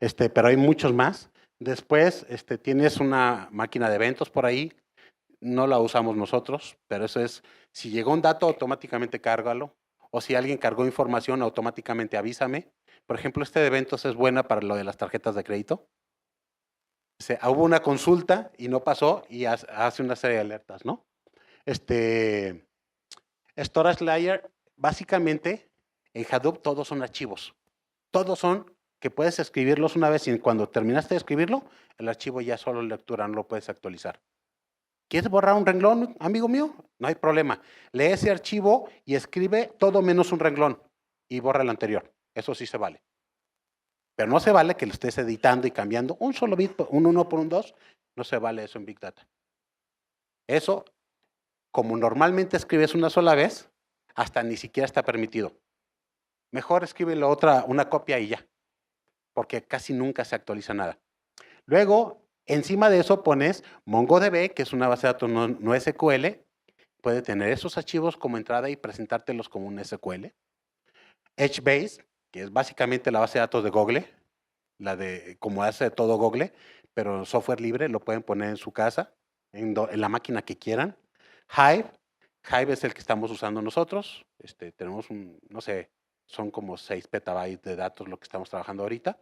Pero hay muchos más. Después tienes una máquina de eventos por ahí. No la usamos nosotros, pero eso es, si llegó un dato, automáticamente cárgalo. O si alguien cargó información, automáticamente avísame. Por ejemplo, de eventos es buena para lo de las tarjetas de crédito. Hubo una consulta y no pasó y hace una serie de alertas, ¿no? Storage Layer, básicamente, en Hadoop todos son archivos. Todos son que puedes escribirlos una vez y cuando terminaste de escribirlo, el archivo ya solo lectura, no lo puedes actualizar. ¿Quieres borrar un renglón, amigo mío? No hay problema. Lee ese archivo y escribe todo menos un renglón y borra el anterior. Eso sí se vale. Pero no se vale que lo estés editando y cambiando un solo bit, un 1 por un 2. No se vale eso en Big Data. Eso, como normalmente escribes una sola vez, hasta ni siquiera está permitido. Mejor escríbelo una copia y ya, porque casi nunca se actualiza nada. Luego, encima de eso pones MongoDB, que es una base de datos no SQL. Puede tener esos archivos como entrada y presentártelos como un SQL. HBase, que es básicamente la base de datos de Google, como hace todo Google, pero software libre, lo pueden poner en su casa, en la máquina que quieran. Hive es el que estamos usando nosotros. Tenemos no sé, son como 6 petabytes de datos lo que estamos trabajando ahorita.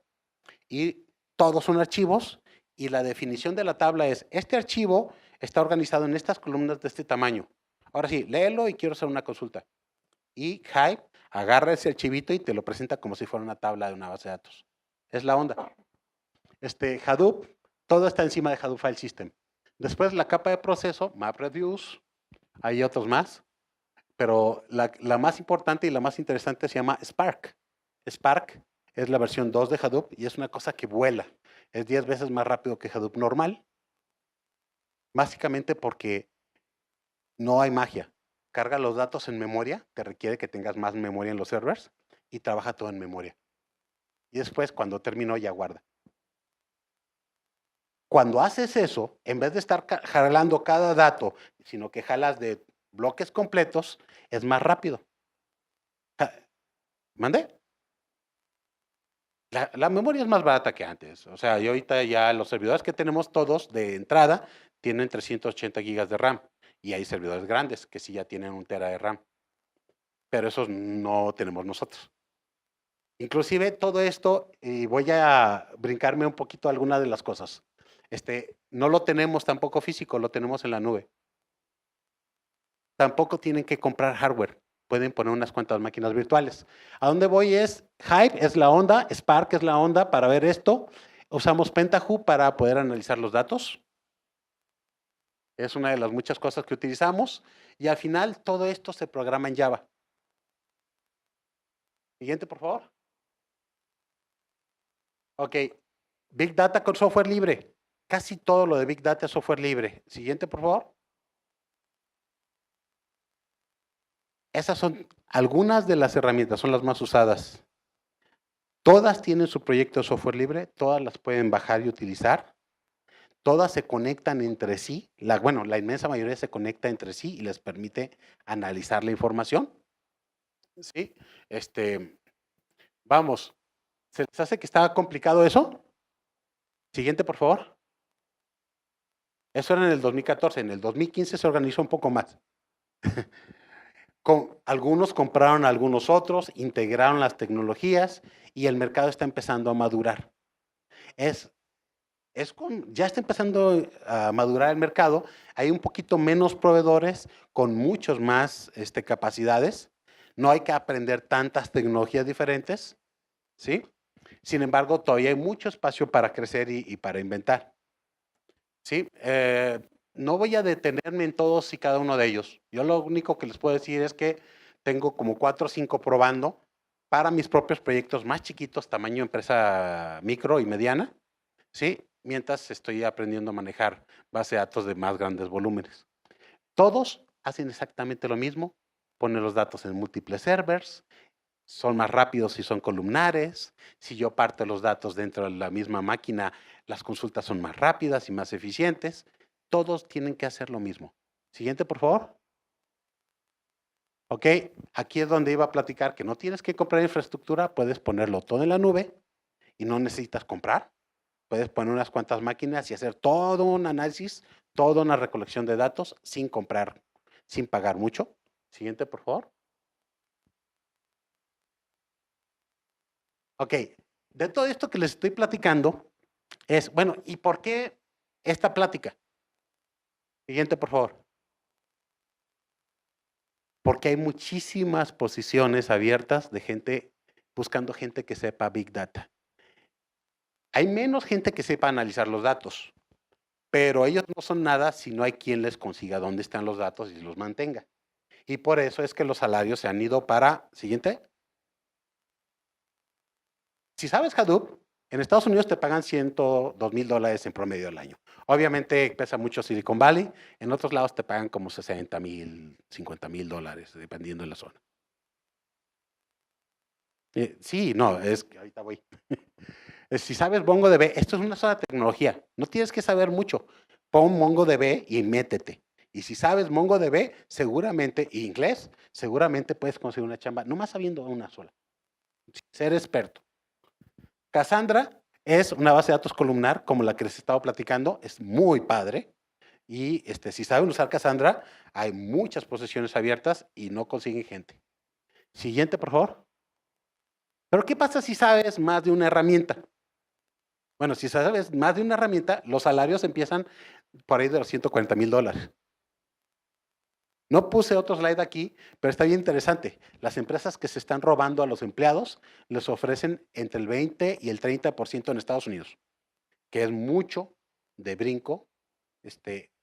Y todos son archivos y la definición de la tabla es, este archivo está organizado en estas columnas de este tamaño. Ahora sí, léelo y quiero hacer una consulta. Y Hive agarra ese archivito y te lo presenta como si fuera una tabla de una base de datos. Es la onda. Hadoop, todo está encima de Hadoop File System. Después la capa de proceso, MapReduce, hay otros más, pero la más importante y la más interesante se llama Spark. Spark es la versión 2 de Hadoop y es una cosa que vuela. Es 10 veces más rápido que Hadoop normal, básicamente porque no hay magia. Carga los datos en memoria, te requiere que tengas más memoria en los servers y trabaja todo en memoria. Y después, cuando terminó, ya guarda. Cuando haces eso, en vez de estar jalando cada dato, sino que jalas de bloques completos, es más rápido. ¿Mande? La memoria es más barata que antes. O sea, y ahorita ya los servidores que tenemos todos de entrada tienen 380 gigas de RAM. Y hay servidores grandes que sí ya tienen 1 tera de RAM. Pero esos no tenemos nosotros. Inclusive todo esto, y voy a brincarme un poquito alguna de las cosas. No lo tenemos tampoco físico, lo tenemos en la nube. Tampoco tienen que comprar hardware. Pueden poner unas cuantas máquinas virtuales. A dónde voy es, Hive es la onda, Spark es la onda para ver esto. Usamos Pentaho para poder analizar los datos. Es una de las muchas cosas que utilizamos. Y al final todo esto se programa en Java. Siguiente, por favor. Ok. Big Data con software libre. Casi todo lo de Big Data es software libre. Siguiente, por favor. Esas son algunas de las herramientas, son las más usadas. Todas tienen su proyecto de software libre, todas las pueden bajar y utilizar. Todas se conectan entre sí. La inmensa mayoría se conecta entre sí y les permite analizar la información. ¿Sí? Vamos. ¿Se les hace que está complicado eso? Siguiente, por favor. Eso era en el 2014. En el 2015 se organizó un poco más. Algunos compraron a algunos otros, integraron las tecnologías y el mercado está empezando a madurar. Ya está empezando a madurar el mercado, hay un poquito menos proveedores con muchos más capacidades, no hay que aprender tantas tecnologías diferentes, ¿sí? Sin embargo, todavía hay mucho espacio para crecer y para inventar, ¿sí? No voy a detenerme en todos y cada uno de ellos. Yo lo único que les puedo decir es que tengo como 4 o 5 probando para mis propios proyectos más chiquitos, tamaño empresa micro y mediana, ¿sí? Mientras estoy aprendiendo a manejar base de datos de más grandes volúmenes. Todos hacen exactamente lo mismo, ponen los datos en múltiples servers, son más rápidos si son columnares, si yo parto los datos dentro de la misma máquina, las consultas son más rápidas y más eficientes. Todos tienen que hacer lo mismo. Siguiente, por favor. Ok, aquí es donde iba a platicar que no tienes que comprar infraestructura, puedes ponerlo todo en la nube y no necesitas comprar. Puedes poner unas cuantas máquinas y hacer todo un análisis, toda una recolección de datos sin comprar, sin pagar mucho. Siguiente, por favor. Ok, de todo esto que les estoy platicando es, bueno, ¿y por qué esta plática? Siguiente, por favor. Porque hay muchísimas posiciones abiertas de gente, buscando gente que sepa Big Data. Hay menos gente que sepa analizar los datos, pero ellos no son nada si no hay quien les consiga dónde están los datos y los mantenga. Y por eso es que los salarios se han ido para, siguiente. Si sabes Hadoop, en Estados Unidos te pagan $102,000 en promedio al año. Obviamente pesa mucho Silicon Valley, en otros lados te pagan como $60,000, $50,000, dependiendo de la zona. Sí, no, es que ahorita voy. Si sabes MongoDB, esto es una sola tecnología, no tienes que saber mucho. Pon MongoDB y métete. Y si sabes MongoDB, seguramente, y inglés, seguramente puedes conseguir una chamba, nomás sabiendo una sola. Ser experto. Cassandra es una base de datos columnar, como la que les estaba platicando, es muy padre. Y si saben usar Cassandra, hay muchas posiciones abiertas y no consiguen gente. Siguiente, por favor. Pero ¿qué pasa si sabes más de una herramienta? Bueno, si sabes más de una herramienta, los salarios empiezan por ahí de los $140,000. No puse otro slide aquí, pero está bien interesante. Las empresas que se están robando a los empleados les ofrecen entre el 20 y el 30% en Estados Unidos, que es mucho de brinco,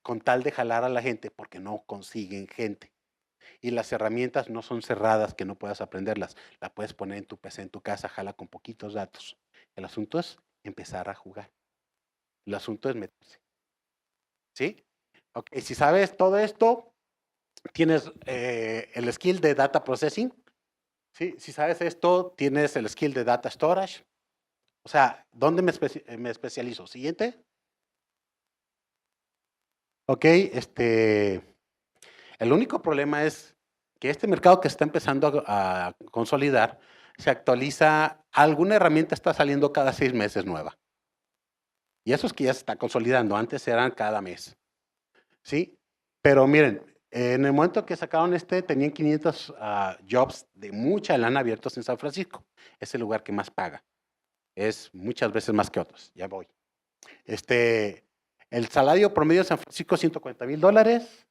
con tal de jalar a la gente porque no consiguen gente. Y las herramientas no son cerradas que no puedas aprenderlas. La puedes poner en tu PC, en tu casa, jala con poquitos datos. El asunto es empezar a jugar. El asunto es meterse. ¿Sí? Ok, si sabes todo esto, tienes el skill de data processing. ¿Sí? Si sabes esto, tienes el skill de data storage. O sea, ¿dónde me especializo? Siguiente. Ok, el único problema es que este mercado que está empezando a consolidar se actualiza, alguna herramienta está saliendo cada 6 meses nueva. Y eso es que ya se está consolidando, antes eran cada mes. ¿Sí? Pero miren, en el momento que sacaron tenían 500 jobs de mucha lana abiertos en San Francisco. Es el lugar que más paga. Es muchas veces más que otros. Ya voy. El salario promedio de San Francisco es $140,000.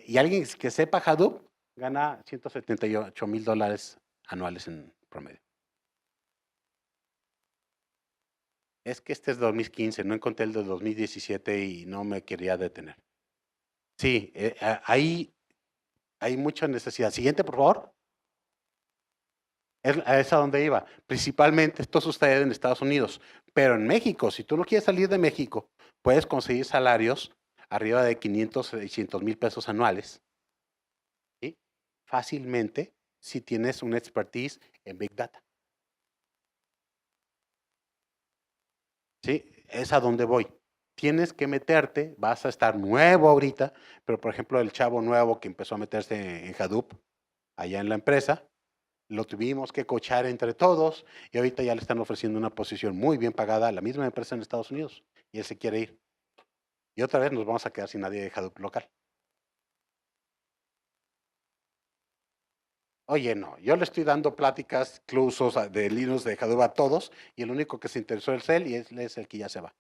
Y alguien que sepa Hadoop gana $178,000 anuales en promedio. Es que este es 2015, no encontré el de 2017 y no me quería detener. Sí, hay mucha necesidad. Siguiente, por favor. Es a donde iba. Principalmente esto sucede en Estados Unidos, pero en México, si tú no quieres salir de México, puedes conseguir salarios arriba de 500, 600,000 pesos anuales. ¿Sí? Fácilmente si tienes una expertise en Big Data. ¿Sí? Es a donde voy. Tienes que meterte, vas a estar nuevo ahorita, pero por ejemplo el chavo nuevo que empezó a meterse en Hadoop, allá en la empresa, lo tuvimos que coachar entre todos y ahorita ya le están ofreciendo una posición muy bien pagada a la misma empresa en Estados Unidos y él se quiere ir. Y otra vez nos vamos a quedar sin nadie de Hadoop local. Oye, no, yo le estoy dando pláticas, cursos de Linux, de Hadoop a todos, y el único que se interesó es él, y él es el que ya se va.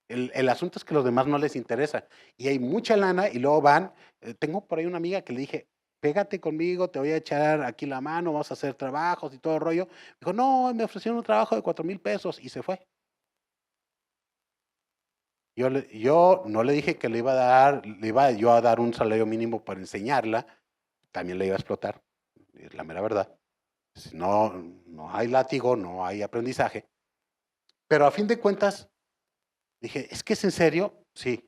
El asunto es que a los demás no les interesa, y hay mucha lana, y luego van, tengo por ahí una amiga que le dije, pégate conmigo, te voy a echar aquí la mano, vamos a hacer trabajos y todo el rollo. Dijo, no, me ofrecieron un trabajo de 4,000 pesos, y se fue. Yo no le dije que le iba a dar, le iba yo a dar un salario mínimo para enseñarla, también le iba a explotar, es la mera verdad. Si no, no hay látigo, no hay aprendizaje. Pero a fin de cuentas, dije, ¿es que es en serio? Sí.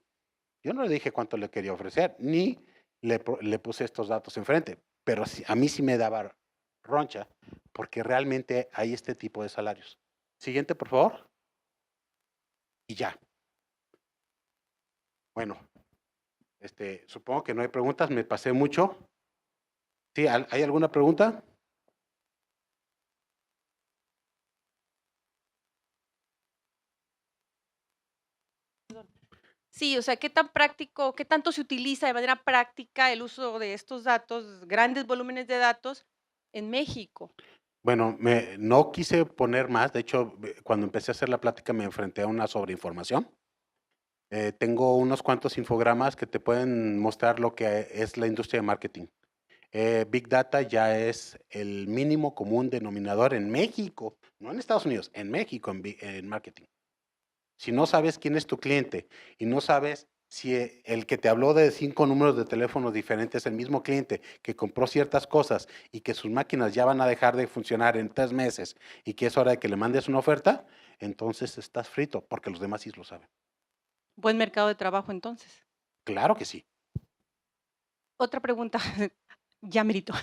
Yo no le dije cuánto le quería ofrecer, ni le puse estos datos enfrente, pero sí, a mí sí me daba roncha, porque realmente hay este tipo de salarios. Siguiente, por favor. Y ya. Bueno, supongo que no hay preguntas, me pasé mucho. ¿Sí? ¿Hay alguna pregunta? Sí, o sea, ¿qué tan práctico, qué tanto se utiliza de manera práctica el uso de estos datos, grandes volúmenes de datos en México? Bueno, no quise poner más, de hecho, cuando empecé a hacer la plática me enfrenté a una sobreinformación. Tengo unos cuantos infogramas que te pueden mostrar lo que es la industria de marketing. Big Data ya es el mínimo común denominador en México, no en Estados Unidos, en México en marketing. Si no sabes quién es tu cliente y no sabes si el que te habló de 5 números de teléfono diferentes es el mismo cliente que compró ciertas cosas y que sus máquinas ya van a dejar de funcionar en 3 meses y que es hora de que le mandes una oferta, entonces estás frito, porque los demás sí lo saben. Buen mercado de trabajo, entonces. Claro que sí. Otra pregunta, ya merito.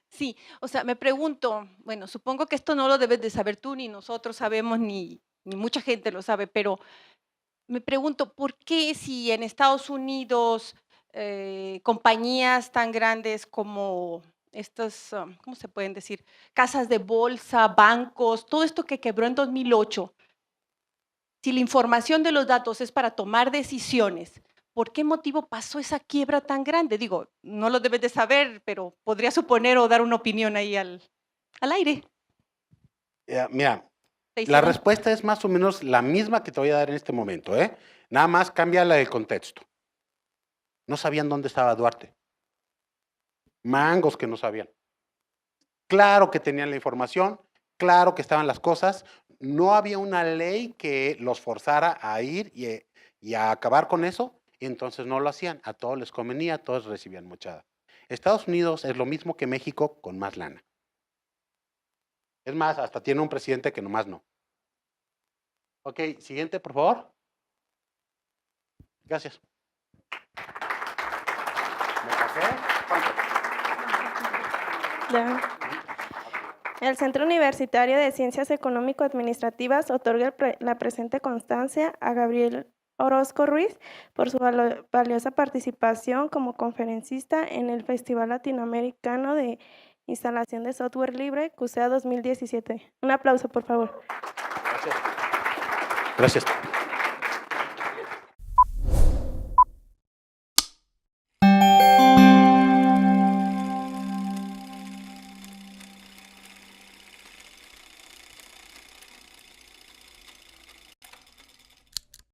Sí, o sea, me pregunto, bueno, supongo que esto no lo debes de saber tú, ni nosotros sabemos, ni mucha gente lo sabe, pero me pregunto, ¿por qué si en Estados Unidos compañías tan grandes como estas, ¿cómo se pueden decir? Casas de bolsa, bancos, todo esto que quebró en 2008, si la información de los datos es para tomar decisiones, ¿por qué motivo pasó esa quiebra tan grande? Digo, no lo debes de saber, pero podría suponer o dar una opinión ahí al aire. Mira, ¿Te la hicieron? respuesta es más o menos la misma que te voy a dar en este momento, ¿eh? Nada más cambia la del contexto. No sabían dónde estaba Duarte. Mangos que no sabían. Claro que tenían la información, claro que estaban las cosas. No había una ley que los forzara a ir y a acabar con eso, y entonces no lo hacían. A todos les convenía, todos recibían mochada. Estados Unidos es lo mismo que México con más lana. Es más, hasta tiene un presidente que nomás no. Ok, siguiente, por favor. Gracias. ¿Me pasé? ¿Cuánto? Ya. El Centro Universitario de Ciencias Económico-Administrativas otorga la presente constancia a Gabriel Orozco Ruiz por su valiosa participación como conferencista en el Festival Latinoamericano de Instalación de Software Libre, CUSEA 2017. Un aplauso, por favor. Gracias. Gracias.